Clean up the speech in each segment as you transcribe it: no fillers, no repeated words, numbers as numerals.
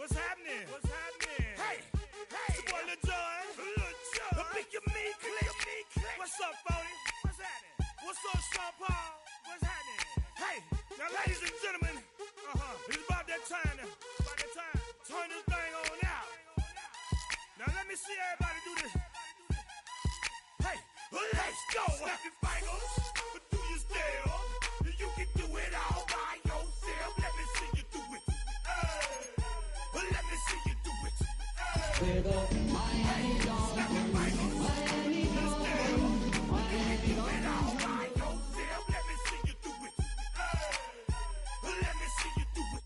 What's happening? What's happening? Hey, hey, boy, Lil John. Lil John. Pick your meat, click. What's up, Phony? What's happening? What's up, Sean Paul? What's happening? Hey, now, ladies and gentlemen, it's about that time. Turn this thing on out. Now, let me see everybody do this. Hey, let's go. Snap your fingers, but do you still? You can do it all by yourself. Let me see you do it. Let me see you do it. We're the Miami Dolphins. Snap your fingers. Miami Dolphins. You can do it all by yourself. Let me see you do it. Let me see you do it.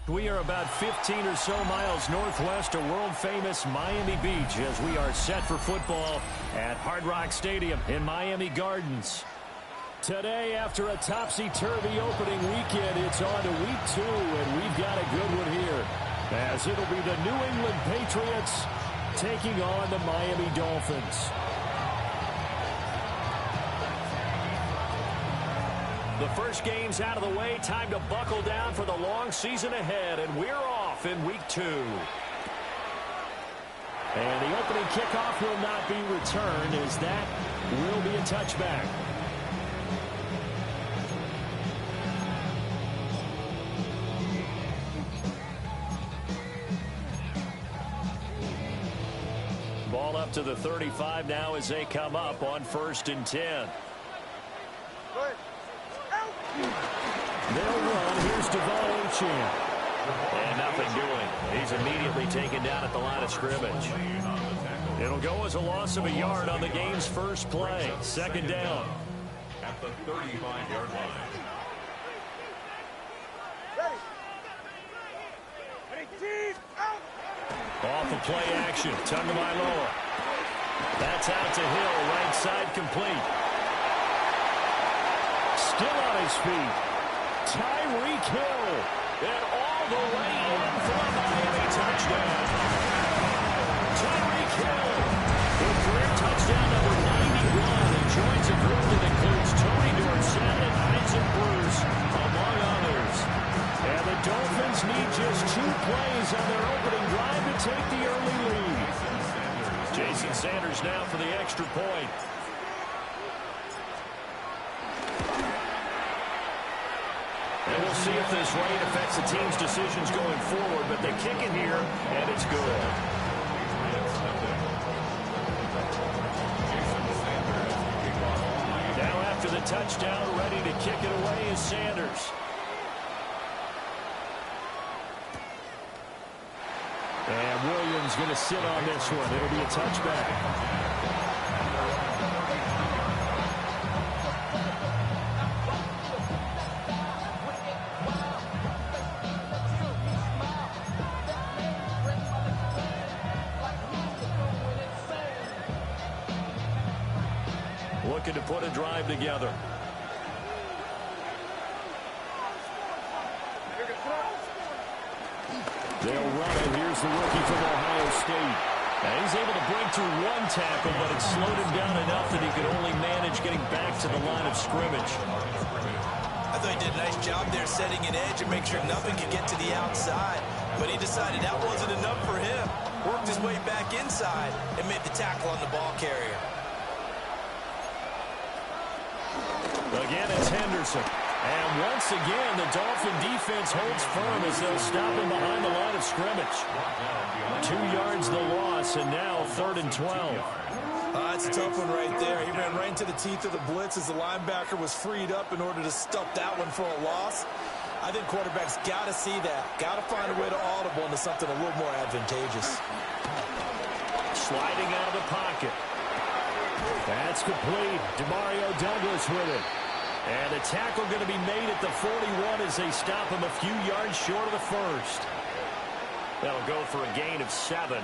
We are about 15 or so miles northwest of world-famous Miami Beach as we are set for football at Hard Rock Stadium in Miami Gardens. Today, after a topsy-turvy opening weekend, it's on to week 2, and we've got a good one here, as it'll be the New England Patriots taking on the Miami Dolphins. The first game's out of the way. Time to buckle down for the long season ahead, and we're off in week 2. And the opening kickoff will not be returned, as that will be a touchback. Ball up to the 35 now as they come up on 1st and 10. They'll run. Here's Devon Achane. And nothing doing. He's immediately taken down at the line of scrimmage. It'll go as a loss of a yard on the game's first play. 2nd down. At the 35-yard line. Off of play action. Tagovailoa. That's out to Hill. Right side complete. Still on his feet. Tyreek Hill. And all the way in for a Miami touchdown. Tyreek Hill with career touchdown number 91. He joins a group that includes Tony Dorsett and Isaac Bruce, among others. And the Dolphins need just 2 plays on their opening drive to take the early lead. Jason Sanders now for the extra point. And we'll see if this rain affects the team's decisions going forward, but they kick it here, and it's good. Now after the touchdown, ready to kick it away is Sanders. And Williams going to sit on this one. It'll be a touchback. Looking to put a drive together. They'll run it. Here's the rookie from Ohio State. Now he's able to break through 1 tackle, but it slowed him down enough that he could only manage getting back to the line of scrimmage. I thought he did a nice job there setting an edge and make sure nothing could get to the outside. But he decided that wasn't enough for him. Worked his way back inside and made the tackle on the ball carrier. Again, it's Henderson. And once again, the Dolphin defense holds firm as they'll stop him behind the line of scrimmage. 2 yards the loss, and now 3rd and 12. That's a tough one right there. He ran right into the teeth of the blitz as the linebacker was freed up in order to stop that one for a loss. I think quarterbacks got to see that. Got to find a way to audible into something a little more advantageous. Sliding out of the pocket. That's complete. Demario Douglas with it. And the tackle going to be made at the 41 as they stop him a few yards short of the first. That'll go for a gain of 7.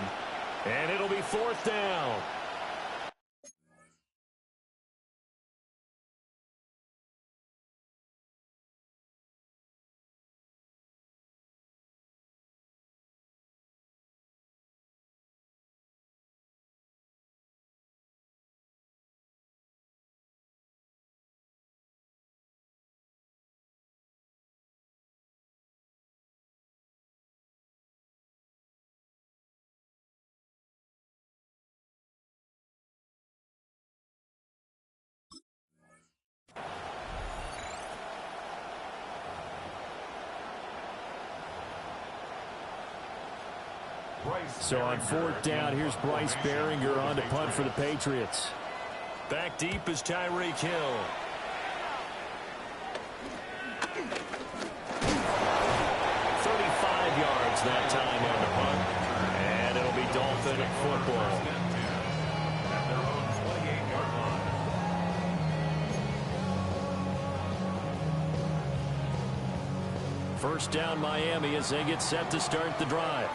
And it'll be 4th down. So on fourth down, here's Bryce Behringer on to punt for the Patriots. Back deep is Tyreek Hill. 35 yards that time on the punt. And it'll be Dolphin football. First down Miami as they get set to start the drive.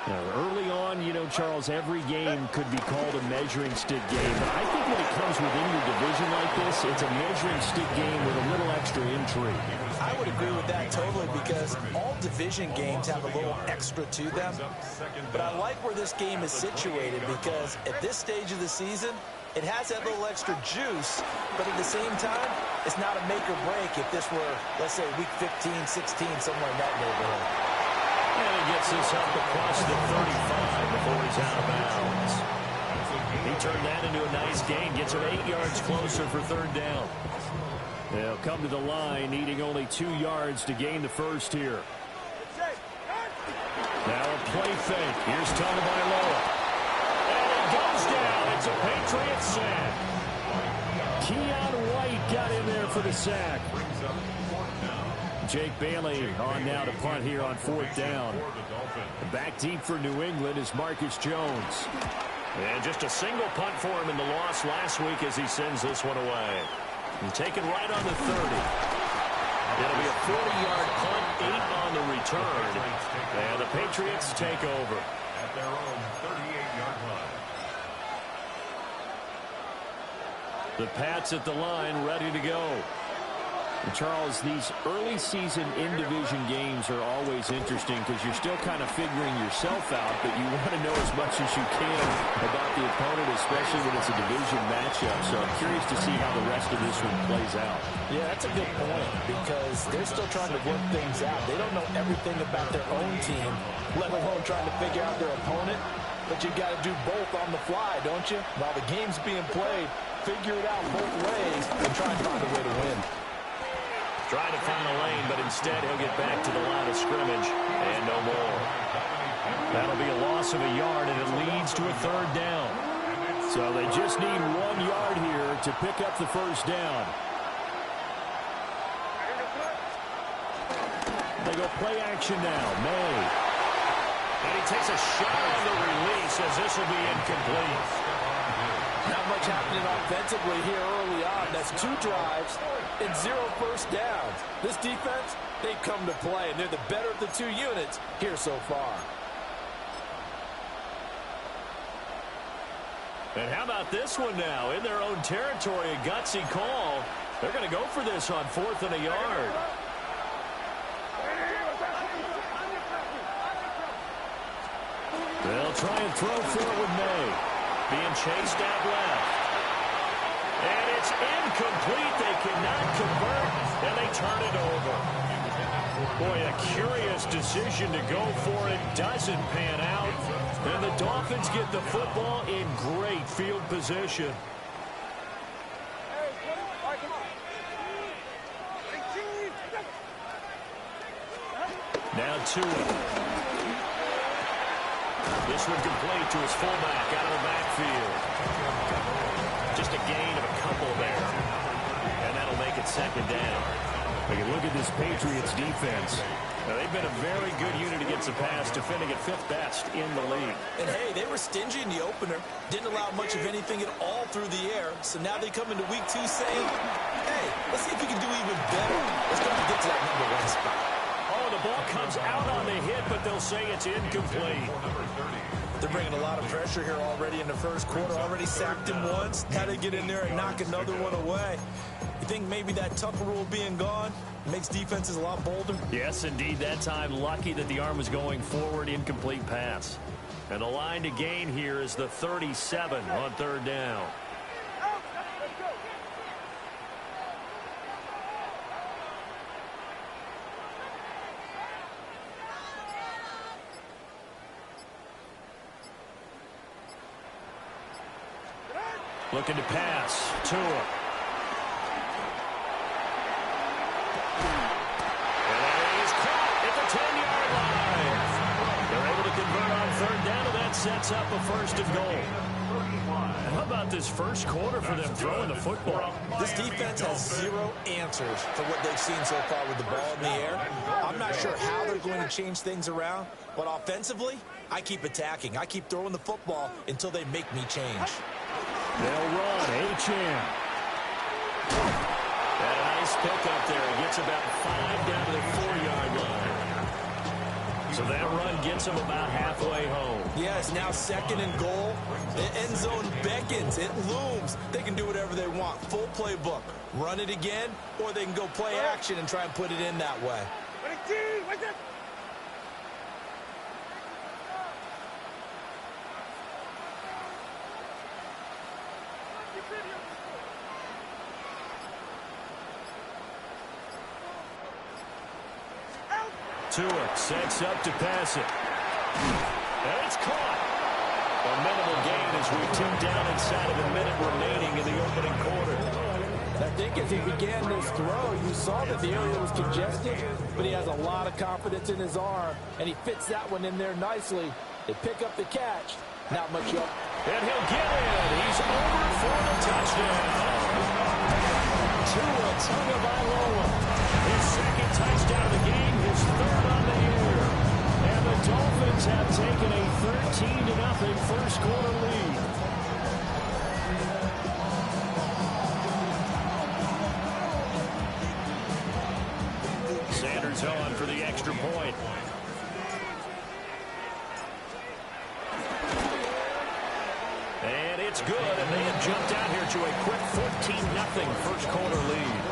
Now, early on, you know, Charles, every game could be called a measuring stick game. But I think when it comes within your division like this, it's a measuring stick game with a little extra intrigue. I would agree with that totally because all division games have a little extra to them. But I like where this game is situated because at this stage of the season, it has that little extra juice, but at the same time, it's not a make or break if this were, let's say, week 15, 16, somewhere in that neighborhood. And he gets this up across the 35 before he's out of bounds. He turned that into a nice gain, gets him 8 yards closer for third down. They'll come to the line, needing only 2 yards to gain the first here. Now a play fake. Here's Tagovailoa. And it goes down. It's a Patriots sack. Keon White got in there for the sack. Jake Bailey on now to punt here on fourth down. Back deep for New England is Marcus Jones. And just a single punt for him in the loss last week as he sends this one away. And taken right on the 30. It'll be a 40-yard punt, 8 on the return. And the Patriots take over. At their own 38-yard line. The Pats at the line, ready to go. And Charles, these early season in-division games are always interesting because you're still kind of figuring yourself out, but you want to know as much as you can about the opponent, especially when it's a division matchup. So I'm curious to see how the rest of this one plays out. Yeah, that's a good point because they're still trying to work things out. They don't know everything about their own team, let alone trying to figure out their opponent. But you got to do both on the fly, don't you? While the game's being played, figure it out both ways and try and find a way to win. Trying to find a lane, but instead he'll get back to the line of scrimmage and no more. That'll be a loss of a yard, and it leads to a third down. So they just need 1 yard here to pick up the first down. They go play action now. May. And he takes a shot on the release as this will be incomplete. Not much happening offensively here early on. That's 2 drives and 0 first downs. This defense, they've come to play, and they're the better of the 2 units here so far. And how about this one now? In their own territory, a gutsy call. They're going to go for this on 4th and a yard. They'll try and throw for it with May. Being chased out left. And it's incomplete. They cannot convert, and they turn it over. Boy, a curious decision to go for it. Doesn't pan out. And the Dolphins get the football in great field position. Now Tua. This one complete to his fullback out of the backfield. Just a gain of a couple there. And that'll make it second down. We can look at this Patriots defense. Now, they've been a very good unit against the pass, defending at 5th best in the league. And, hey, they were stingy in the opener. Didn't allow much of anything at all through the air. So now they come into week 2 saying, hey, let's see if we can do even better. Let's try to get to that number 1 spot. Oh, the ball comes out on the hit, but they'll say it's incomplete. They're bringing a lot of pressure here already in the first quarter. Already sacked him once. Now they get in there and knock another one away. You think maybe that Tucker rule being gone makes defenses a lot bolder? Yes, indeed. That time, lucky that the arm was going forward. Incomplete pass. And the line to gain here is the 37 on 3rd down. Looking to pass. Tua. And that is caught at the 10-yard line. They're able to convert on sets up a first and goal. How about this first quarter for them throwing the football? This defense has zero answers for what they've seen so far with the ball in the air. I'm not sure how they're going to change things around, but offensively, I keep attacking. I keep throwing the football until they make me change. They'll run. H.M. And a nice pickup there. He gets about 5 down to the 4-yard line. So that run gets him about halfway home. Yes, now second and goal. The end zone beckons. It looms. They can do whatever they want. Full playbook. Run it again, or they can go play action and try and put it in that way. Tua sets up to pass it. And it's caught. A minimal gain as we tick down inside of a minute remaining in the opening quarter. I think as he began this throw, you saw that the area was congested, but he has a lot of confidence in his arm, and he fits that one in there nicely. They pick up the catch. Not much up. And he'll get in. He's over for the touchdown. Tua Tagovailoa. His second touchdown of the game, his third on the year. And the Dolphins have taken a 13-0 first quarter lead. Sanders on for the extra point. And it's good, and they have jumped out here to a quick 14-0 first quarter lead.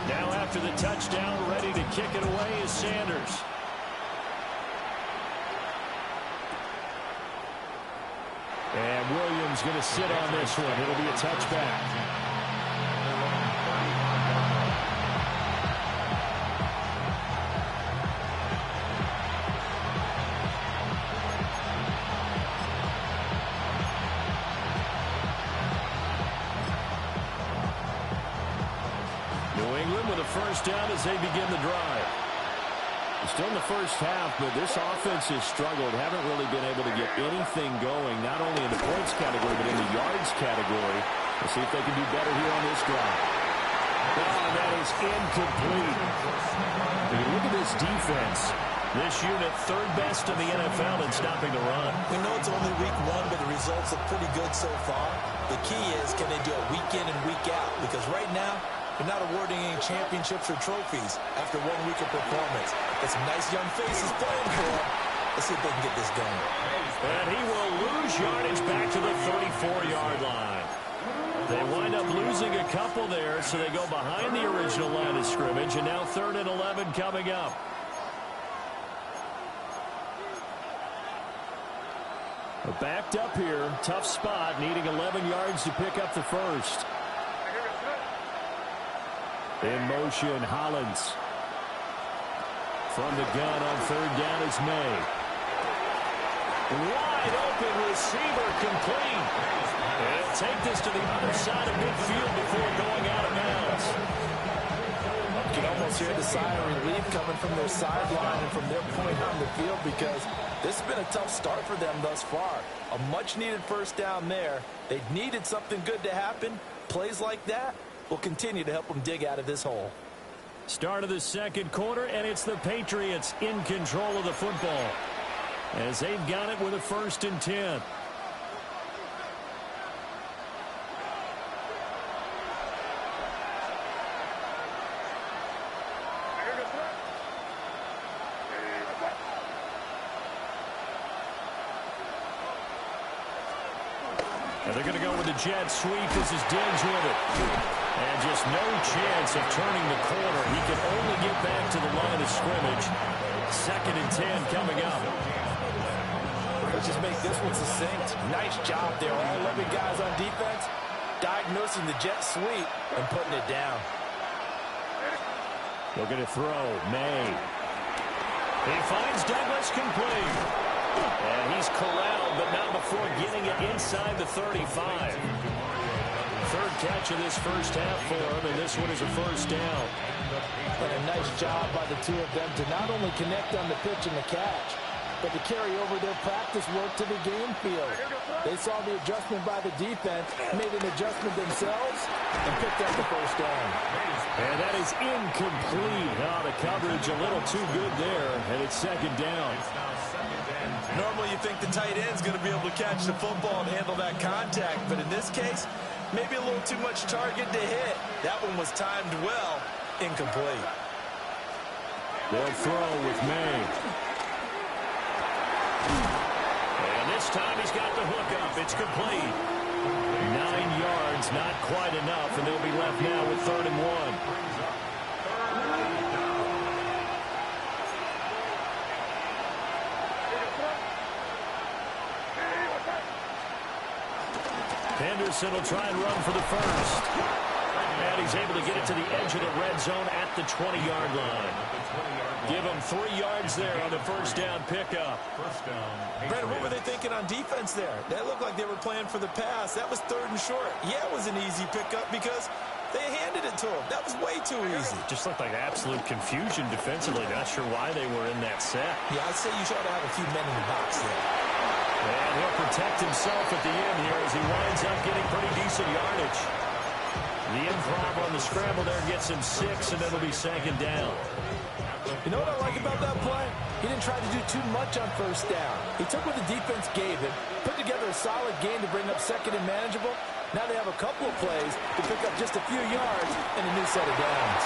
Now after the touchdown, ready to kick it away is Sanders. And Williams going to sit on this one. It'll be a touchback. New England with a first down as they begin the drive. Still in the first half, but this offense has struggled. Haven't really been able to get anything going, not only in the points category, but in the yards category. We'll see if they can do better here on this drive. Oh, that is incomplete. If you look at this defense, this unit third best in the NFL in stopping the run. We know it's only week one, but the results look pretty good so far. The key is, can they do it week in and week out? Because right now, they're not awarding any championships or trophies after 1 week of performance. Got some nice young faces playing for them. Let's see if they can get this going. And he will lose yardage back to the 34-yard line. They wind up losing a couple there, so they go behind the original line of scrimmage, and now 3rd and 11 coming up. Backed up here, tough spot, needing 11 yards to pick up the first. In motion, Hollins. From the gun on 3rd down is May. Wide open receiver complete. And he'll take this to the other side of midfield before going out of bounds. You can almost hear the sigh of relief coming from their sideline and from their point on the field, because this has been a tough start for them thus far. A much-needed first down there. They needed something good to happen. Plays like that will continue to help them dig out of this hole. Start of the second quarter, and it's the Patriots in control of the football as they've got it with a 1st and 10. And they're going to go with the jet sweep. This is Diggs with it. And just no chance of turning the corner. He can only get back to the line of scrimmage. 2nd and 10 coming up. Let's just make this one succinct. Nice job there. All 11 guys on defense diagnosing the jet sweep and putting it down. Looking to throw. May. He finds Douglas complete. And he's corralled, but not before getting it inside the 35. Third catch of this first half for him, and this one is a first down. And a nice job by the two of them to not only connect on the pitch and the catch, but to carry over their practice work to the game field. They saw the adjustment by the defense, made an adjustment themselves, and picked up the first down. And that is incomplete. Oh, the coverage a little too good there, and it's second down. Normally you think the tight end's going to be able to catch the football and handle that contact, but in this case, maybe a little too much target to hit. That one was timed well, incomplete. They'll throw with May. And this time he's got the hook up. It's complete. 9 yards, not quite enough, and they'll be left now with 3rd and 1. Henderson will try and run for the first. And he's able to get it to the edge of the red zone at the 20-yard line. Give him 3 yards there on the first down pickup. Brandon, what were they thinking on defense there? That looked like they were playing for the pass. That was 3rd and short. Yeah, it was an easy pickup because they handed it to him. That was way too easy. Just looked like absolute confusion defensively. Not sure why they were in that set. Yeah, I'd say you should have a few men in the box there. And he'll protect himself at the end here as he winds up getting pretty decent yardage. The improv on the scramble there gets him 6, and it'll be second down. You know what I like about that play? He didn't try to do too much on first down. He took what the defense gave him, put together a solid game to bring up second and manageable. Now they have a couple of plays to pick up just a few yards and a new set of downs.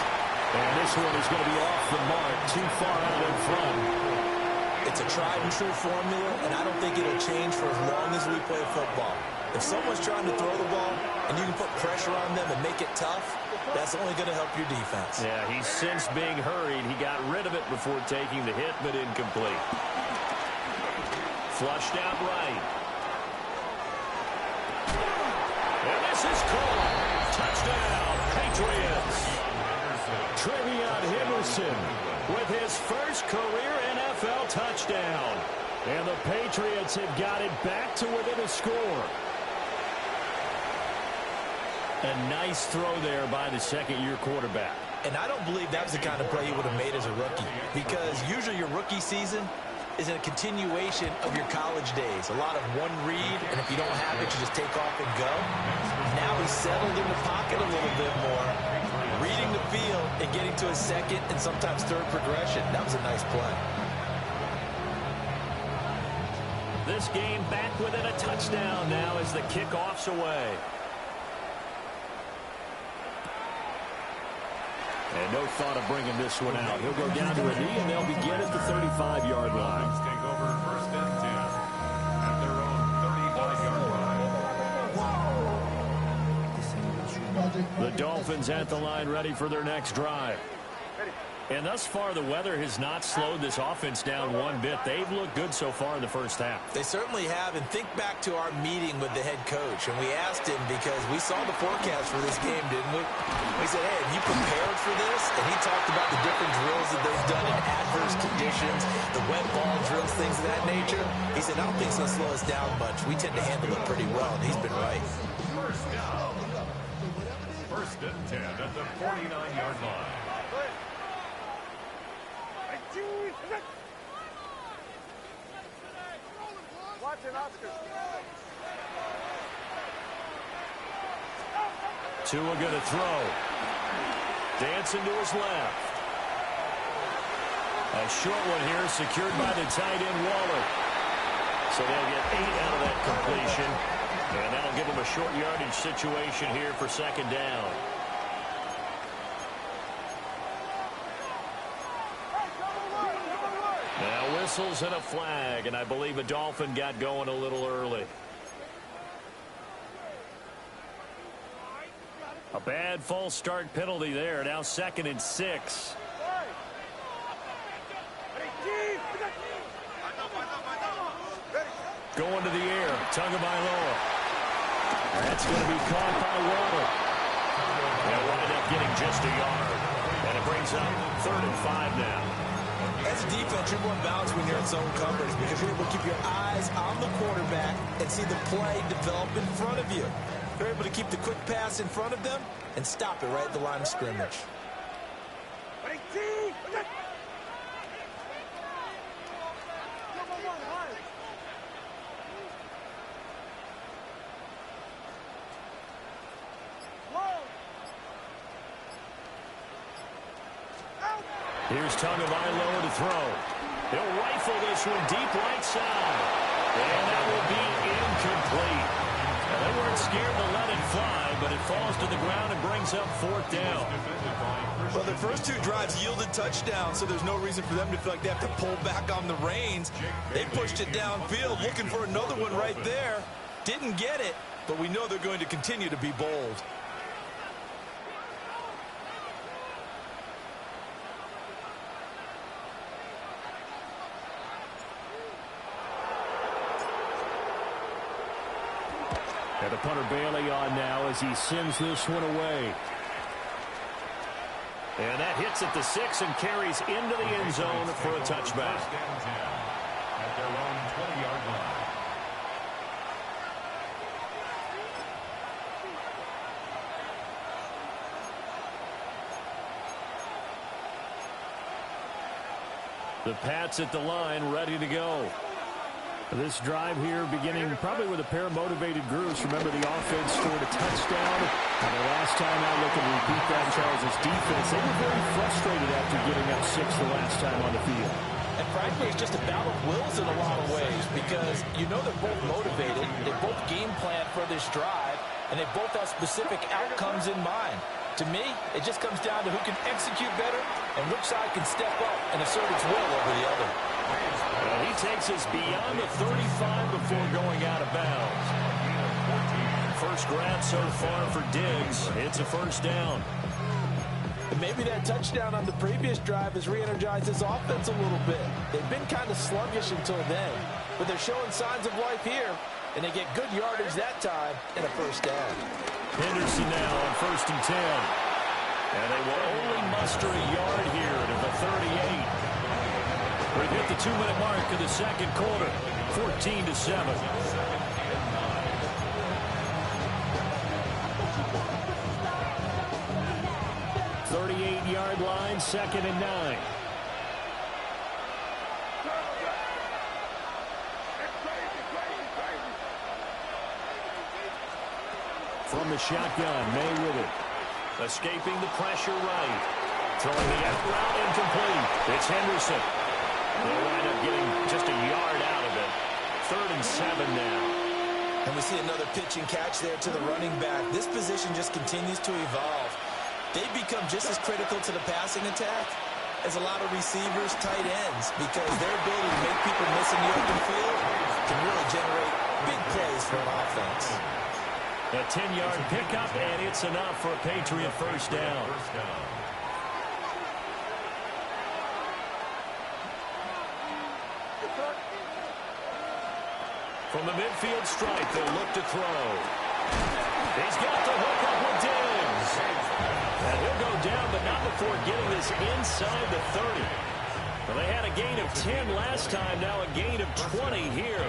And this one is going to be off the mark, too far out in front. It's a tried and true formula, and I don't think it'll change for as long as we play football. If someone's trying to throw the ball and you can put pressure on them and make it tough, that's only going to help your defense. Yeah, he's since being hurried. He got rid of it before taking the hit, but incomplete. Flushed out right. And this is caught. Touchdown, Patriots. Trevion Henderson with his first career NFL touchdown. And the Patriots have got it back to within a score. A nice throw there by the second-year quarterback. And I don't believe that was the kind of play he would have made as a rookie, because usually your rookie season is a continuation of your college days. A lot of one read, and if you don't have it, you just take off and go. Now he's settled in the pocket a little bit more, reading the field and getting to a second and sometimes third progression. That was a nice play. This game back within a touchdown now as the kickoff's away. And no thought of bringing this one out. He'll go down to a knee, and they'll begin at the 35-yard line. Take over 1st and 10 at their own 35-yard line. The Dolphins at the line, ready for their next drive. And thus far, the weather has not slowed this offense down one bit. They've looked good so far in the first half. They certainly have, and think back to our meeting with the head coach, and we asked him because we saw the forecast for this game, didn't we? We said, hey, have you prepared for this? And he talked about the different drills that they've done in adverse conditions, the wet ball drills, things of that nature. He said, I don't think it's going to slow us down much. We tend to handle it pretty well, and he's been right. First down. 1st and 10 at the 49-yard line. Tua going to throw. Dancing to his left. A short one here secured by the tight end Waller. So they'll get 8 out of that completion. And that'll give them a short yardage situation here for second down. Now whistles and a flag, and I believe a Dolphin got going a little early. A bad false start penalty there. Now 2nd and 6. Going to the air. Tagovailoa. That's going to be caught by Waddle. They'll wind up getting just a yard. And it brings up 3rd and 5 now. As a defense, you're more balanced when you're in zone coverage because you're able to keep your eyes on the quarterback and see the play develop in front of you. You're able to keep the quick pass in front of them and stop it right at the line of scrimmage. Here's Tagovailoa to throw. He'll rifle this one deep right side. And that will be incomplete. Now, they weren't scared to let it fly, but it falls to the ground and brings up 4th down. Well, their first 2 drives yielded touchdowns, so there's no reason for them to feel like they have to pull back on the reins. They pushed it downfield, looking for another one right there. Didn't get it, but we know they're going to continue to be bold. And the punter Bailey on now as he sends this one away. And that hits at the 6 and carries into the end zone for a touchback. At their own 20-yard line. The Pats at the line, ready to go. This drive here beginning probably with a pair of motivated groups. Remember, the offense scored a touchdown. And the last time I look and repeat that, Charles' defense, they were very frustrated after giving up 6 the last time on the field. And frankly, it's just a battle of wills in a lot of ways because you know they're both motivated. They both game plan for this drive, and they both have specific outcomes in mind. To me, it just comes down to who can execute better and which side can step up and assert its will over the other. Well, he takes us beyond the 35 before going out of bounds. First grab so far for Diggs. It's a 1st down. And maybe that touchdown on the previous drive has re-energized his offense a little bit. They've been kind of sluggish until then, but they're showing signs of life here, and they get good yardage that time and a 1st down. Henderson now on 1st and 10. And they will only muster a yard here to the 38. We've hit the 2-minute mark of the 2nd quarter. 14-7. 38-yard line, 2nd and 9. From the shotgun, May with it. Escaping the pressure right. Throwing the out route incomplete. It's Henderson. They'll wind up getting just a yard out of it. 3rd and 7 now. And we see another pitch and catch there to the running back. This position just continues to evolve. They become just as critical to the passing attack as a lot of receivers, tight ends, because their ability to make people miss in the open field can really generate big plays for an offense. A 10-yard pickup, and it's enough for a Patriot 1st down. From the midfield stripe, they'll look to throw. He's got the hook up with Diggs. And he'll go down, but not before getting this inside the 30. Well, they had a gain of 10 last time, now a gain of 20 here.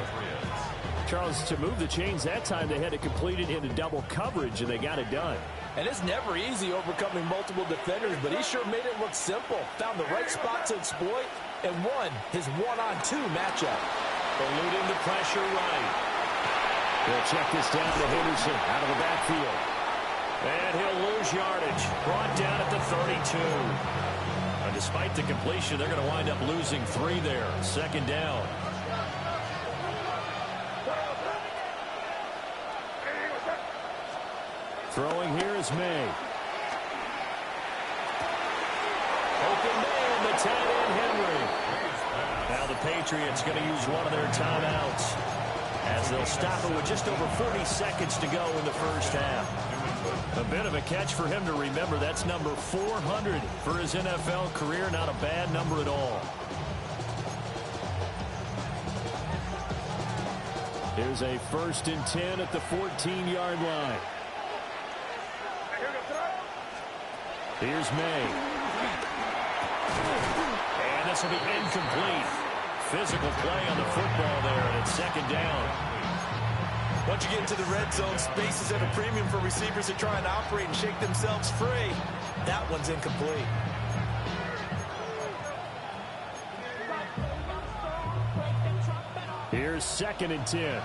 Charles, to move the chains that time, they had to complete it into double coverage, and they got it done. And it's never easy overcoming multiple defenders, but he sure made it look simple. Found the right spot to exploit and won his 1-on-2 matchup. Eluding the pressure right. They'll check this down to Henderson out of the backfield. And he'll lose yardage. Brought down at the 32. And despite the completion, they're going to wind up losing 3 there. 2nd down. Throwing here is May. Open man, the tight end Henry. Now the Patriots going to use one of their timeouts as they'll stop it with just over 40 seconds to go in the 1st half. A bit of a catch for him to remember. That's number 400 for his NFL career. Not a bad number at all. Here's a 1st and 10 at the 14-yard line. Here's May. And And this will be incomplete. Physical play on the football there, and it's second down. Once you get into the red zone, space is at a premium for receivers to try and operate and shake themselves free. That one's incomplete. Here's 2nd and 10.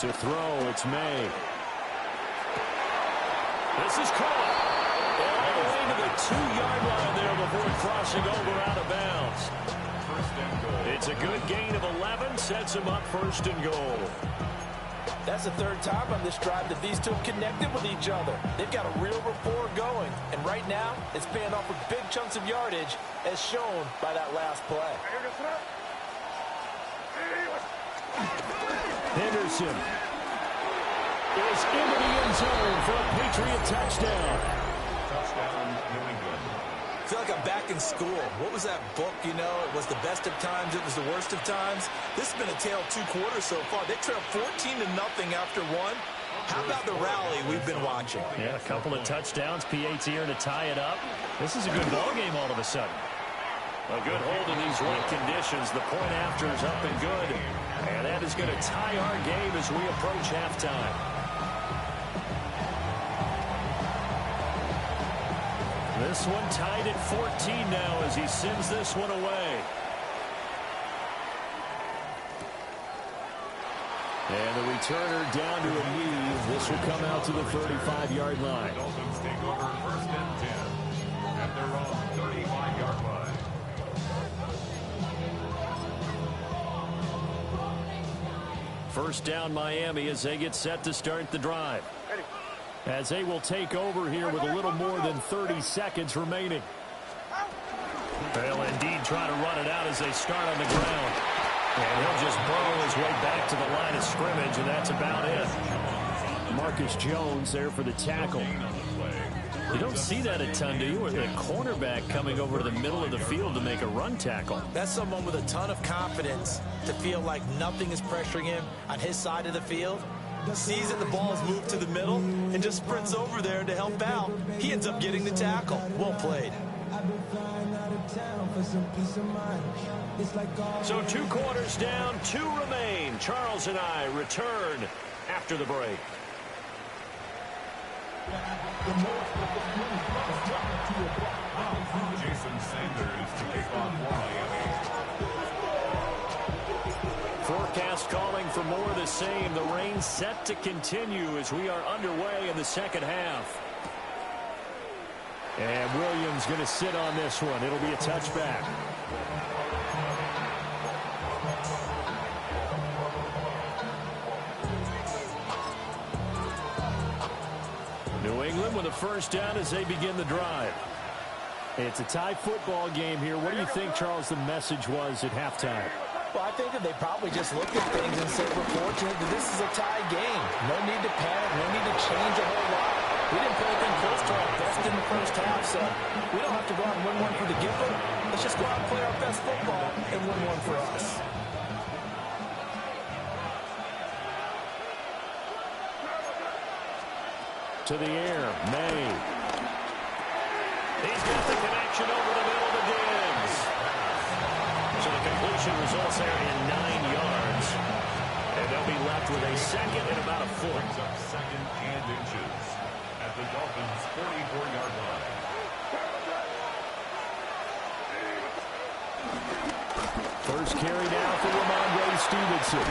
To throw, it's May. This is caught. All the way to the 2-yard line there before crossing over out of bounds. It's a good gain of 11, sets him up 1st and goal. That's the 3rd time on this drive that these two have connected with each other. They've got a real rapport going, and right now it's paying off with big chunks of yardage, as shown by that last play. Henderson is into the end zone for a Patriot touchdown. Touchdown, New England. I feel like I'm back in school. What was that book, you know? It was the best of times. It was the worst of times. This has been a tale of 2 quarters so far. They trailed 14-0 after 1. How about the rally we've been watching? Yeah, a couple of touchdowns. PAT here to tie it up. This is a good ball game all of a sudden. A good hold in these wet conditions. The point after is up and good. And that is going to tie our game as we approach halftime. This one tied at 14 now as he sends this one away. And the returner down to a knee. This will come out to the 35-yard line. Dolphins take over 1st and 10 at their own 35-yard line. First down Miami as they get set to start the drive. As they will take over here with a little more than 30 seconds remaining. They'll indeed try to run it out as they start on the ground. And he'll just burrow his way back to the line of scrimmage, and that's about it. Marcus Jones there for the tackle. You don't see that a ton, do you? With a cornerback coming over to the middle of the field to make a run tackle. That's someone with a ton of confidence to feel like nothing is pressuring him on his side of the field. Sees that the ball is moved to the middle and just sprints over there to help out. He ends up getting the tackle. Well played. So 2 quarters down, 2 remain. Charles and I return after the break. Jason Sanders to kick off for Miami. Forecast calling for more of the same. The rain set to continue as we are underway in the second half. And Williams going to sit on this one. It'll be a touchback. New England with a first down as they begin the drive. It's a tie football game here. What do you think, Charles, the message was at halftime? Well, I think that they probably just looked at things and said, we're fortunate that this is a tie game. No need to panic, no need to change a whole lot. We didn't play anything close to our best in the first half, so we don't have to go out and win one for the giver. Let's just go out and play our best football and win one for us. To the air, May. He's got the connection over the middle to Diggs. So the completion results there in 9 yards. And they'll be left with a second and about a foot. Brings up 2nd and inches at the Dolphins' 44-yard line. First carry now for Ramondre Stevenson.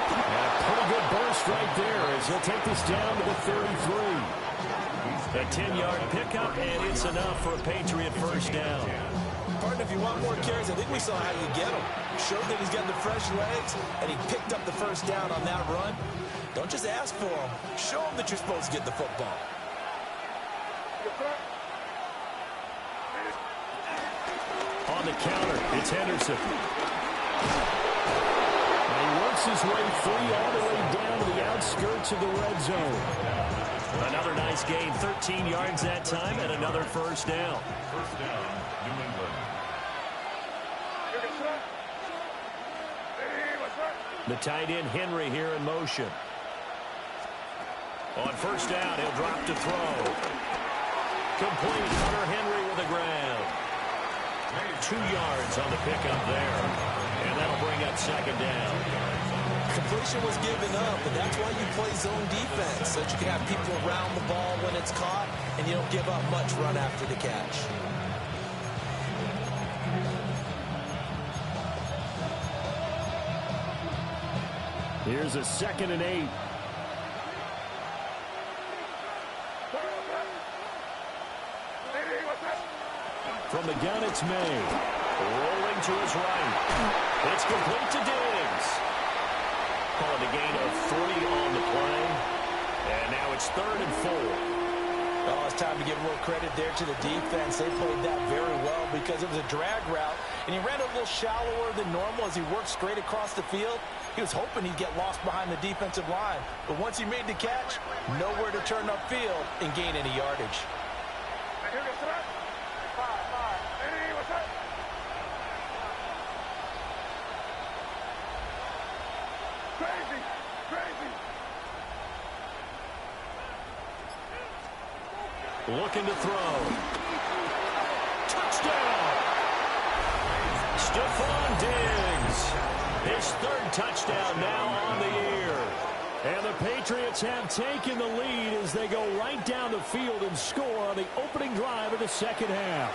And a pretty good burst right there as he'll take this down to the 33. A 10-yard pickup, and it's enough for a Patriot first down. Partner, if you want more carries, I think we saw how you get him. Showed that he's got the fresh legs, and he picked up the first down on that run. Don't just ask for him. Show him that you're supposed to get the football. On the counter, it's Henderson. And he works his way free all the way down to the outskirts of the red zone. Another nice gain, 13 yards that time, and another first down. First down, New England. The tight end Henry here in motion. On first down, he'll drop to throw. complete. Hunter Henry with a grab. 2 yards on the pickup there. And that'll bring up second down. Completion was given up, but that's why you play zone defense, so that you can have people around the ball when it's caught, and you don't give up much run after the catch. Here's a 2nd and 8. From the gun, it's May. Rolling to his right. It's complete to Diggs. Calling a gain of 3 on the play. And now it's 3rd and 4. Oh, it's time to give a little credit there to the defense. They played that very well because it was a drag route, and he ran a little shallower than normal as he worked straight across the field. He was hoping he'd get lost behind the defensive line, but once he made the catch, nowhere to turn upfield and gain any yardage. Looking to throw. Touchdown! Stephon Diggs. His 3rd touchdown now on the year. And the Patriots have taken the lead as they go right down the field and score on the opening drive of the second half.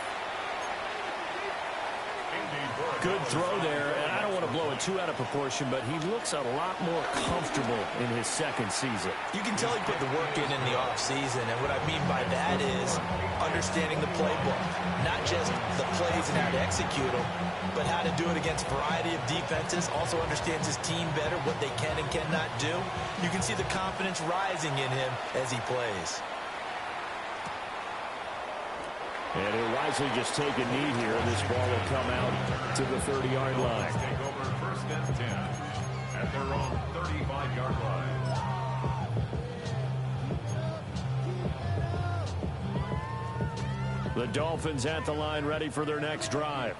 Good throw there, and I don't want to blow it too out of proportion, but he looks a lot more comfortable in his 2nd season. You can tell he put the work in the offseason, and what I mean by that is understanding the playbook. Not just the plays and how to execute them, but how to do it against a variety of defenses. Also understands his team better, what they can and cannot do. You can see the confidence rising in him as he plays. And he'll wisely just take a knee here, and this ball will come out to the 30-yard line. Take over 1st and 10 at their own 35-yard line. The Dolphins at the line, ready for their next drive.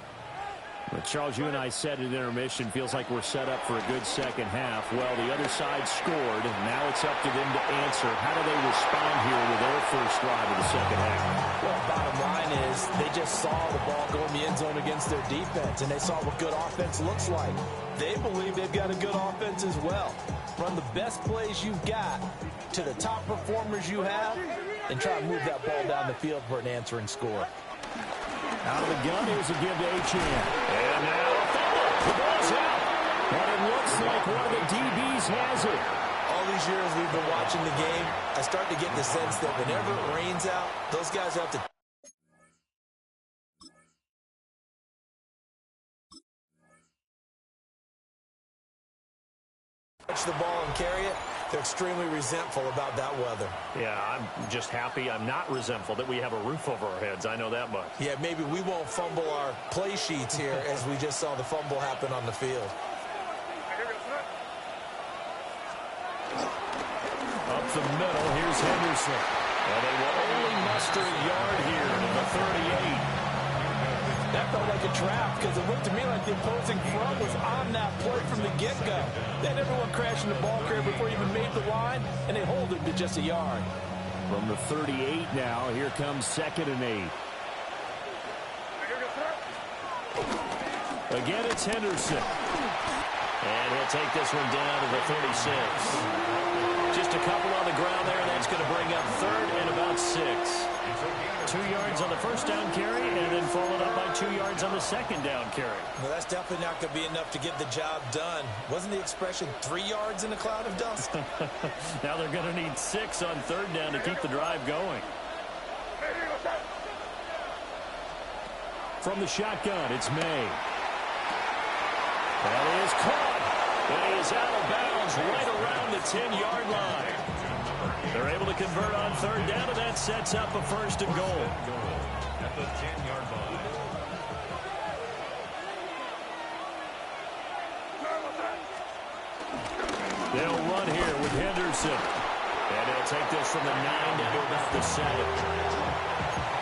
But Charles, you and I said at intermission, feels like we're set up for a good second half. Well, the other side scored, and now it's up to them to answer. How do they respond here with their first drive of the second half? Well, bottom line is they just saw the ball go in the end zone against their defense, and they saw what good offense looks like. They believe they've got a good offense as well. Run the best plays you've got to the top performers you have, and try to move that ball down the field for an answering score. Out of the gun, here's a give to Achane. And now the ball's out. And it looks like one of the DBs has it. All these years we've been watching the game, I start to get the sense that whenever it rains out, those guys have to touch the ball and carry it. They're extremely resentful about that weather. Yeah, I'm just happy I'm not resentful that we have a roof over our heads. I know that much. Yeah, maybe we won't fumble our play sheets here as we just saw the fumble happen on the field. Up the middle, here's Henderson. And they will only muster a yard here to the 38. That felt like a trap because it looked to me like the opposing front was on that play from the get-go. Then everyone crashing the ball carrier before he even made the line, and they hold him to just a yard. From the 38 now, here comes 2nd and 8. Again, it's Henderson. And he'll take this one down to the 36. Just a couple on the ground there, and that's going to bring up 3rd and about 6. 2 yards on the first down carry, and then followed up by 2 yards on the second down carry. Well, that's definitely not going to be enough to get the job done. Wasn't the expression 3 yards in a cloud of dust? Now they're going to need 6 on 3rd down to keep the drive going. From the shotgun, it's May. That is caught. And he is out of bounds right around the 10-yard line. They're able to convert on 3rd down, and that sets up a 1st and goal. At the 10-yard line. They'll run here with Henderson. And he'll take this from the 9 down to about the 7.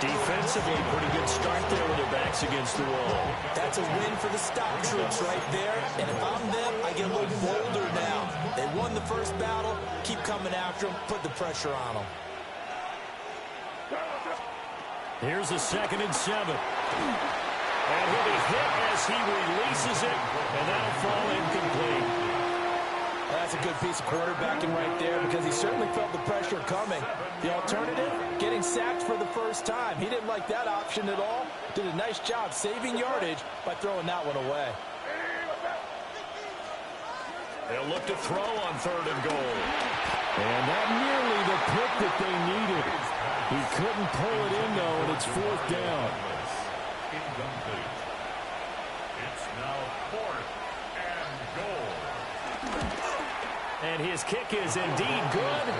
Defensively, pretty good start there with their backs against the wall. That's a win for the stock troops right there. And if I'm them, I get a little bolder now. They won the first battle. Keep coming after them. Put the pressure on them. Here's a 2nd and 7. And he'll be hit as he releases it, and that'll fall incomplete. That's a good piece of quarterbacking right there because he certainly felt the pressure coming. The alternative, getting sacked for the first time. He didn't like that option at all. Did a nice job saving yardage by throwing that one away. They'll look to throw on 3rd and goal. And that nearly the pick that they needed. He couldn't pull it in, though, and it's 4th down. Incomplete. It's now 4th and goal. And his kick is indeed good.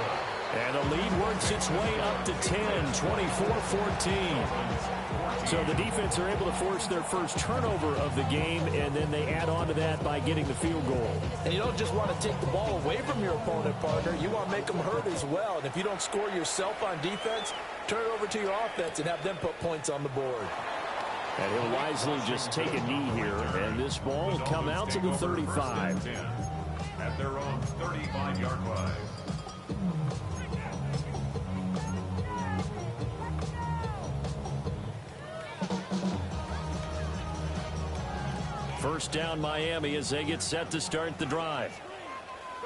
And the lead works its way up to 10, 24-14. So the defense are able to force their first turnover of the game, and then they add on to that by getting the field goal. And you don't just want to take the ball away from your opponent, partner. You want to make them hurt as well. And if you don't score yourself on defense, turn it over to your offense and have them put points on the board. And he'll wisely just take a knee here, and this ball will come out to the 35. At their own 35-yard line. First down Miami as they get set to start the drive.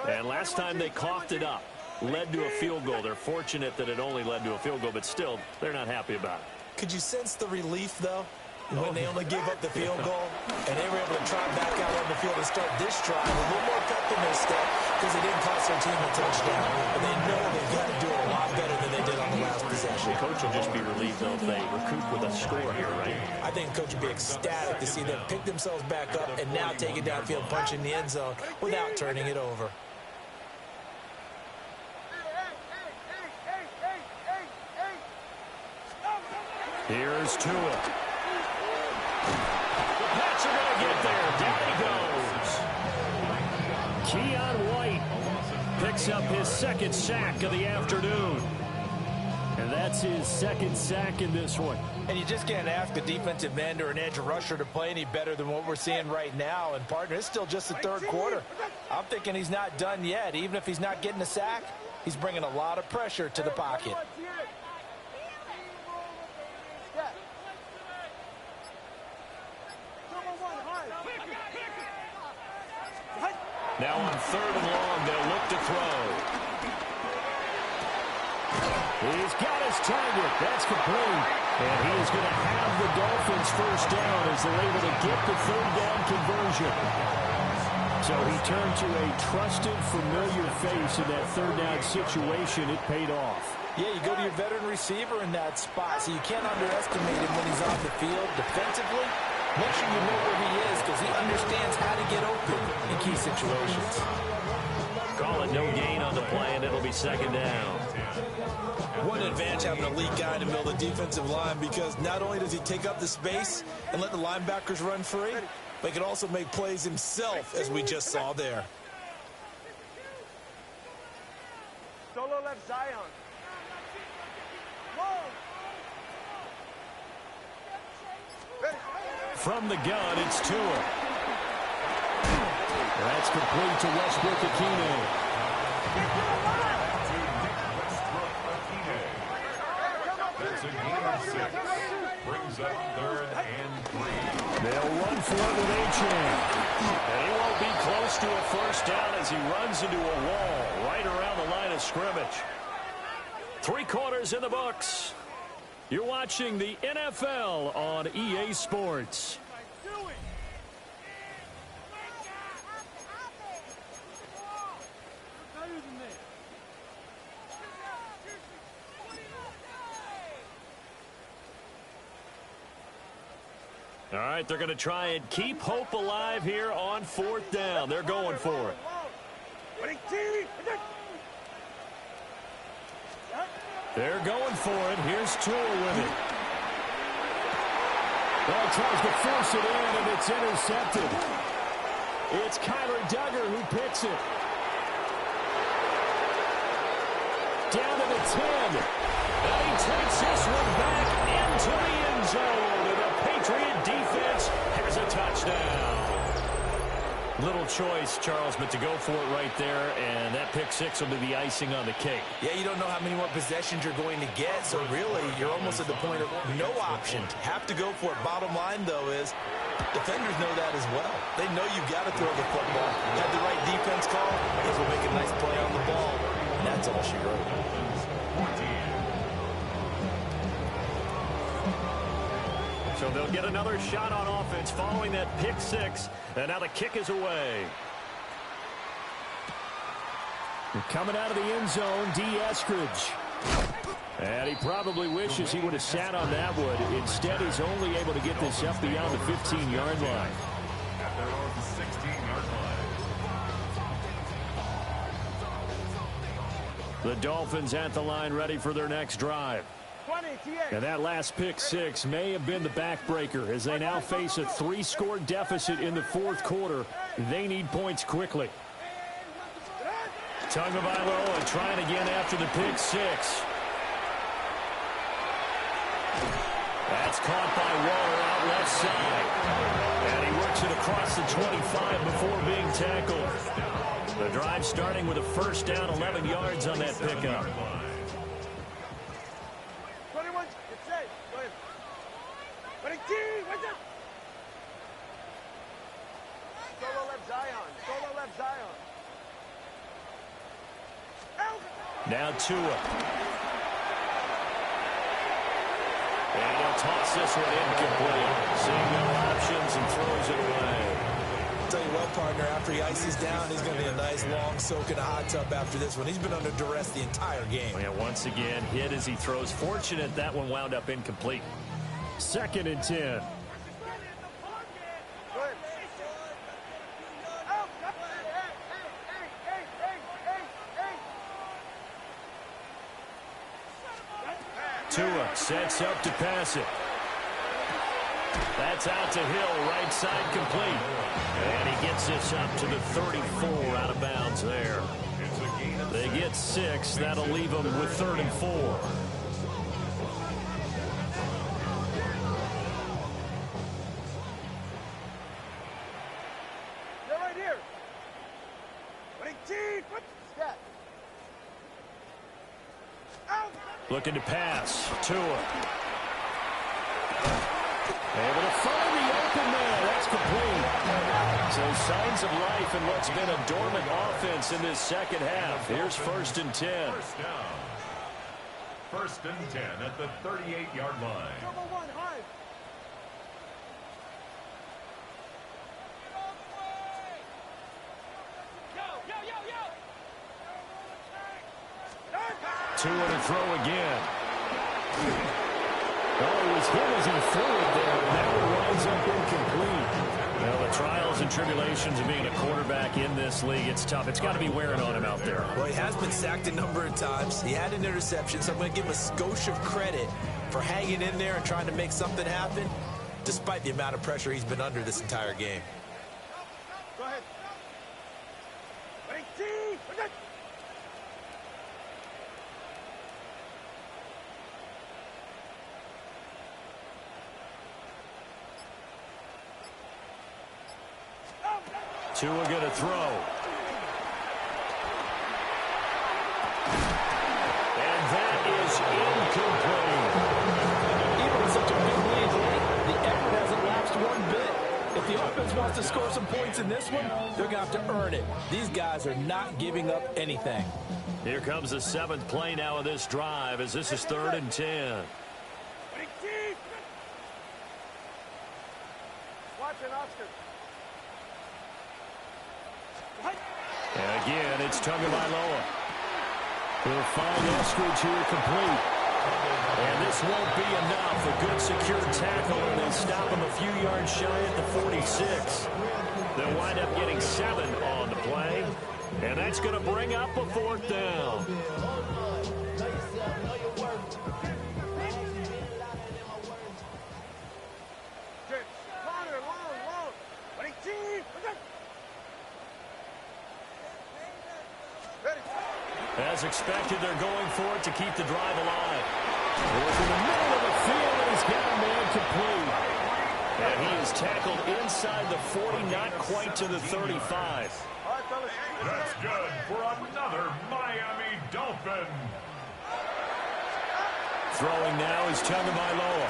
And last time they coughed it up, led to a field goal. They're fortunate that it only led to a field goal, but still, they're not happy about it. Could you sense the relief, though, when they only gave up the field goal and they were able to trot back out on the field and start this drive with a little more pep in their step because they didn't cost their team a touchdown. But they know they've got to do it a lot better than they did on the last possession. The coach will just be relieved, though, if they recoup with a score here, right? I think the coach would be ecstatic to see them pick themselves back up and now take it downfield, punch in the end zone without turning it over. Here's Tua. The Pats are going to get there. Down he goes. Keon White picks up his 2nd sack of the afternoon. And that's his 2nd sack in this one. And you just can't ask a defensive end or an edge rusher to play any better than what we're seeing right now. And, partner, it's still just the 3rd quarter. I'm thinking he's not done yet. Even if he's not getting a sack, he's bringing a lot of pressure to the pocket. Now on 3rd and long, they'll look to throw. He's got his target. That's complete. And he is going to have the Dolphins first down as they're able to get the 3rd down conversion. So he turned to a trusted, familiar face in that 3rd down situation. It paid off. Yeah, you go to your veteran receiver in that spot, so you can't underestimate him when he's on the field defensively. Make sure you know where he is because he understands how to get open in key situations. Call it no gain on the play, and it'll be 2nd down. What an advantage having a elite guy in the middle of the defensive line because not only does he take up the space and let the linebackers run free, but he can also make plays himself, as we just saw there. Solo left Zion. From the gun, it's Tua. That's complete to Westbrook-Ikhine. That's a gain of 6. Brings up 3rd and 3. They'll run for it with Achane. And he won't be close to a first down as he runs into a wall right around the line of scrimmage. 3 quarters in the books. You're watching the NFL on EA Sports. All right, they're going to try and keep hope alive here on 4th down. They're going for it. They're going for it. Here's Tua with it. Well, tries to force it in, and it's intercepted. It's Kyler Duggar who picks it. Down to the 10. And he takes this one back into the end zone. And the Patriot defense has a touchdown. Little choice, Charles, but to go for it right there, and that pick six will be the icing on the cake. Yeah, you don't know how many more possessions you're going to get, so really you're almost at the point of no option. Have to go for it. Bottom line, though, is defenders know that as well. They know you've got to throw the football. Had the right defense call, guys will make a nice play on the ball, and that's all she wrote. So they'll get another shot on offense following that pick six. And now the kick is away. And coming out of the end zone, D. Eskridge. And he probably wishes he would have sat on that one. Instead, he's only able to get this up beyond the 15-yard line. At their own 16-yard line. The Dolphins at the line ready for their next drive. And that last pick six may have been the backbreaker as they now face a 3-score deficit in the fourth quarter. They need points quickly. Tagovailoa trying again after the pick six. That's caught by Waller out left side. And he works it across the 25 before being tackled. The drive starting with a first down, 11 yards on that pickup. Now Tua. And he'll toss this one incomplete. Seeing no options and throws it away. I'll tell you what, partner, after he ices down, he's going to be a nice long soak in a hot tub after this one. He's been under duress the entire game. Yeah, once again, hit as he throws. Fortunate that one wound up incomplete. 2nd and 10. Tua sets up to pass it. That's out to Hill, right side complete. And he gets this up to the 34 out of bounds there. They get 6. That'll leave them with 3rd and 4. They're right here. Looking to pass. Tua. Able to find the open man. That's complete. So signs of life in what's been a dormant offense in this second half. Here's 1st and 10. First down. 1st and 10 at the 38-yard line. Number 1, high. Tua to throw again. Oh, it was him as he threw it there. That one winds up incomplete. Well, the trials and tribulations of being a quarterback in this league, it's tough. It's got to be wearing on him out there. Well, he has been sacked a number of times. He had an interception, so I'm going to give him a skosh of credit for hanging in there and trying to make something happen, despite the amount of pressure he's been under this entire game. Go ahead. Tua going to throw. And that is incomplete. Even with such a big lead, the effort hasn't lapsed one bit. If the offense wants to score some points in this one, they're going to have to earn it. These guys are not giving up anything. Here comes the 7th play now of this drive as this is 3rd and 10. Watch it, Oscar. And again, it's Tagovailoa. He'll find Eskridge here complete. And this won't be enough. A good secure tackle, and they stop him a few yards shy at the 46. They'll wind up getting 7 on the play. And that's going to bring up a 4th down. As expected, they're going for it to keep the drive alive. It's in the middle of the field, and he's got a man complete. And he is tackled inside the 40, not quite to the 35. That's good for another Miami Dolphin. Throwing now is Tagovailoa.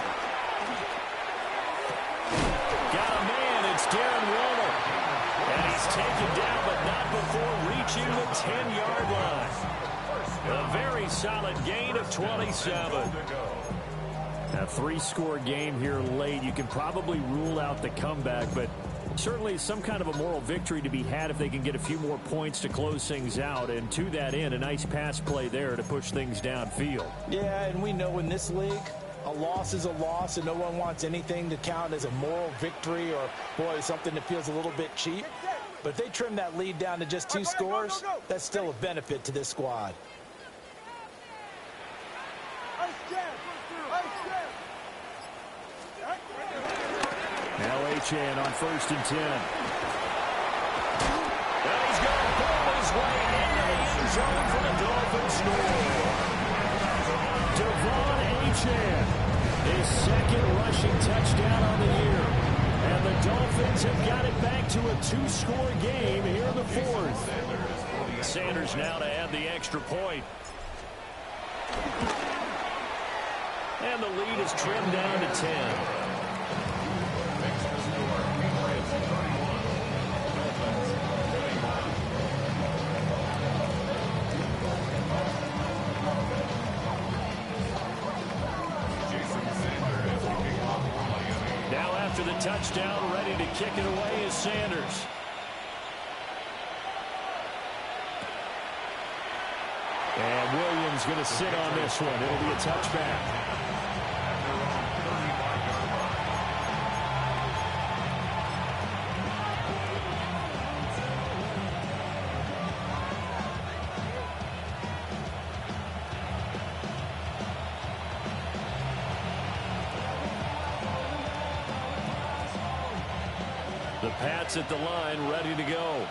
Got a man, it's Darren Waller. And he's taken down, but not before reaching the 10-yard line. A very solid gain of 27. A 3-score game here late. You can probably rule out the comeback, but certainly some kind of a moral victory to be had if they can get a few more points to close things out. And to that end, a nice pass play there to push things downfield. Yeah, and we know in this league, a loss is a loss, and no one wants anything to count as a moral victory or, boy, something that feels a little bit cheap. But if they trim that lead down to just 2 scores, that's still a benefit to this squad. Now Achane on 1st and 10. And he's going to pull his way into the end zone for the Dolphins score. Devon Achane, his 2nd rushing touchdown on the year. And the Dolphins have got it back to a 2-score game here in the 4th. Sanders now to add the extra point. And the lead is trimmed down to 10. Now after the touchdown, ready to kick it away is Sanders. And Williams going to sit on this one. It'll be a touchback. The Pats at the line, ready to go.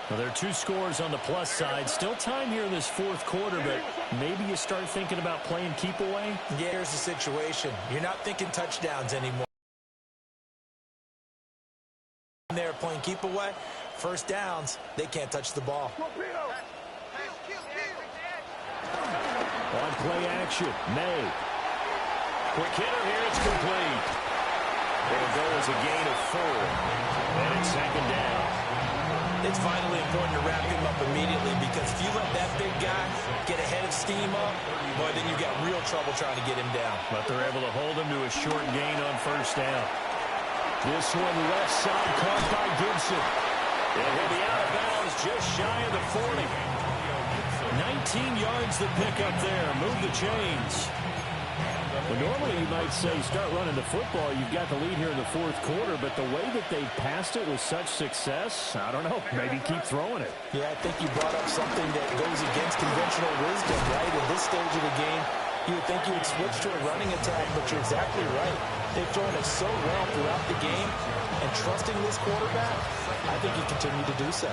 Well, there are 2 scores on the plus side. Still time here in this 4th quarter, but maybe you start thinking about playing keep away. Yeah, here's the situation. You're not thinking touchdowns anymore. They're playing keep away. 1st downs, they can't touch the ball. On play action, May. Quick hitter here, it's complete. It'll go as a gain of 4. And it's 2nd down. It's vitally important to wrap him up immediately, because if you let that big guy get ahead of steam up, boy, then you got real trouble trying to get him down. But they're able to hold him to a short gain on 1st down. This one left side caught by Gibson. And he'll be out of bounds just shy of the 40. 19 yards the pickup there. Move the chains. Well, normally you might say start running the football. You've got the lead here in the 4th quarter, but the way that they passed it with such success, I don't know, maybe keep throwing it. Yeah, I think you brought up something that goes against conventional wisdom, right? In this stage of the game, you would think you would switch to a running attack, but you're exactly right. They've thrown it so well throughout the game, and trusting this quarterback, I think you continue to do so.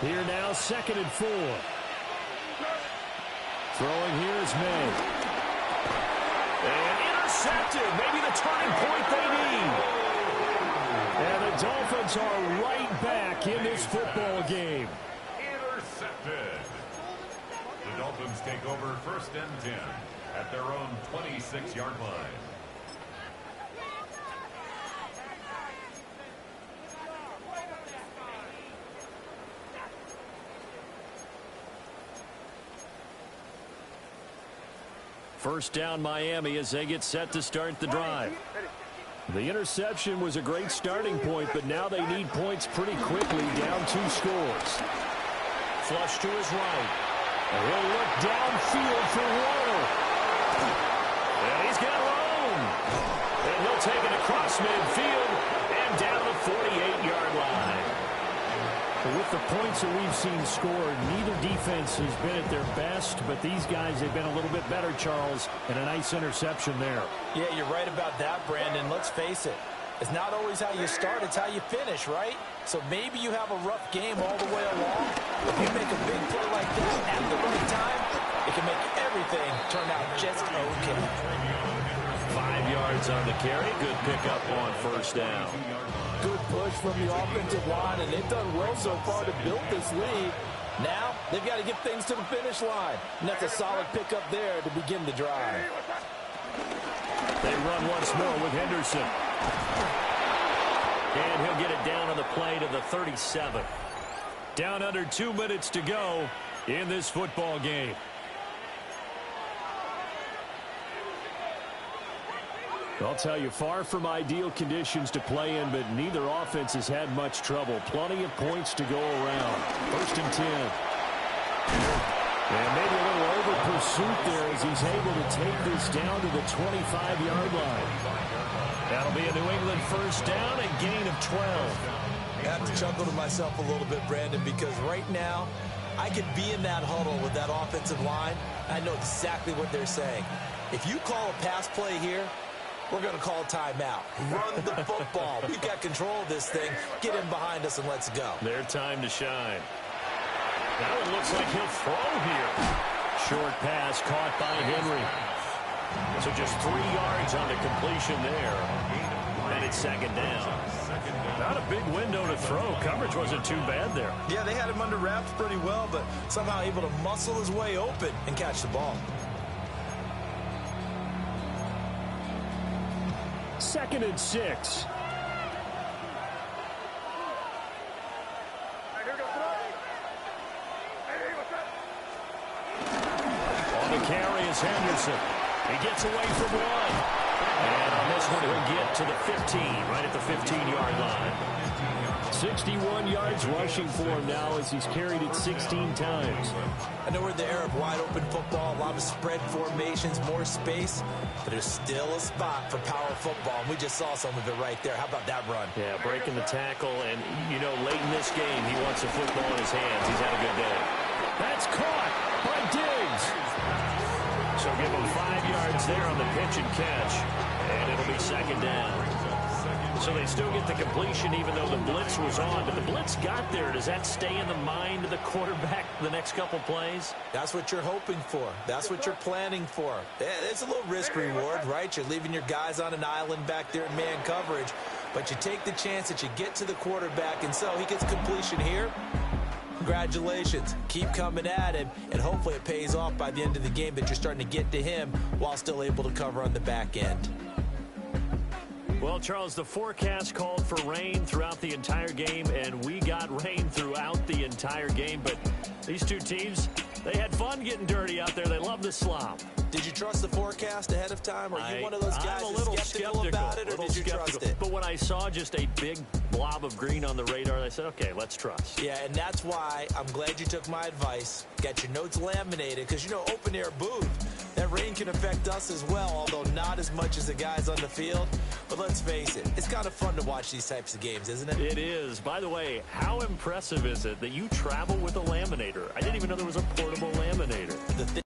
Here now, 2nd and 4. Throwing here is May. And intercepted. Maybe the turning point they need. And the Dolphins are right back in this football game. Intercepted. The Dolphins take over 1st and 10 at their own 26-yard line. First down Miami as they get set to start the drive. The interception was a great starting point, but now they need points pretty quickly, down 2 scores. Flush to his right. And he'll look downfield for Waller. And he's got room. And he'll take it across midfield and down the 48-yard line. With the points that we've seen scored, neither defense has been at their best, but these guys have been a little bit better, Charles, and a nice interception there. Yeah, you're right about that, Brandon. Let's face it. It's not always how you start, it's how you finish, right? So maybe you have a rough game all the way along. If you make a big play like that at the right time, it can make everything turn out just okay. 5 yards on the carry. Good pickup on first down. Good push from the offensive line, and they've done well so far to build this lead. Now, they've got to get things to the finish line. And that's a solid pickup there to begin the drive. They run once more with Henderson. And he'll get it down on the play to the 37. Down under 2 minutes to go in this football game. I'll tell you, far from ideal conditions to play in, but neither offense has had much trouble. Plenty of points to go around. 1st and 10. And maybe a little over pursuit there as he's able to take this down to the 25-yard line. That'll be a New England first down, a gain of 12. I have to chuckle to myself a little bit, Brandon, because right now I could be in that huddle with that offensive line. I know exactly what they're saying. If you call a pass play here, we're going to call timeout. Run the football. We've got control of this thing. Get in behind us and let's go. Their time to shine. That one looks like he'll throw here. Short pass caught by Henry. So just 3 yards on the completion there. And it's 2nd down. Not a big window to throw. Coverage wasn't too bad there. Yeah, they had him under wraps pretty well, but somehow able to muscle his way open and catch the ball. 2nd and 6. On the carry is Henderson. He gets away from one. And on this one, he'll get to the 15, right at the 15-yard line. 61 yards rushing for him now as he's carried it 16 times. I know we're in the era of wide-open football, a lot of spread formations, more space, but there's still a spot for power football, and we just saw some of it right there. How about that run? Yeah, breaking the tackle, and, you know, late in this game, he wants the football in his hands. He's had a good day. That's caught by Diggs. So give him 5 yards there on the pitch and catch, and it'll be 2nd down. So they still get the completion even though the blitz was on. But the blitz got there. Does that stay in the mind of the quarterback the next couple plays? That's what you're hoping for. That's what you're planning for. It's a little risk reward, right? You're leaving your guys on an island back there in man coverage. But you take the chance that you get to the quarterback, and so he gets completion here. Congratulations. Keep coming at him, and hopefully it pays off by the end of the game that you're starting to get to him while still able to cover on the back end. Well, Charles, the forecast called for rain throughout the entire game, and we got rain throughout the entire game. But these two teams, they had fun getting dirty out there. They love the slop. Did you trust the forecast ahead of time? Or are you one of those guys that's skeptical about it, or did you trust it? But when I saw just a big blob of green on the radar, I said, okay, let's trust. Yeah, and that's why I'm glad you took my advice. Got your notes laminated, because, you know, open-air booth, that rain can affect us as well, although not as much as the guys on the field. But let's face it, it's kind of fun to watch these types of games, isn't it? It is. By the way, how impressive is it that you travel with a laminator? I didn't even know there was a portable laminator.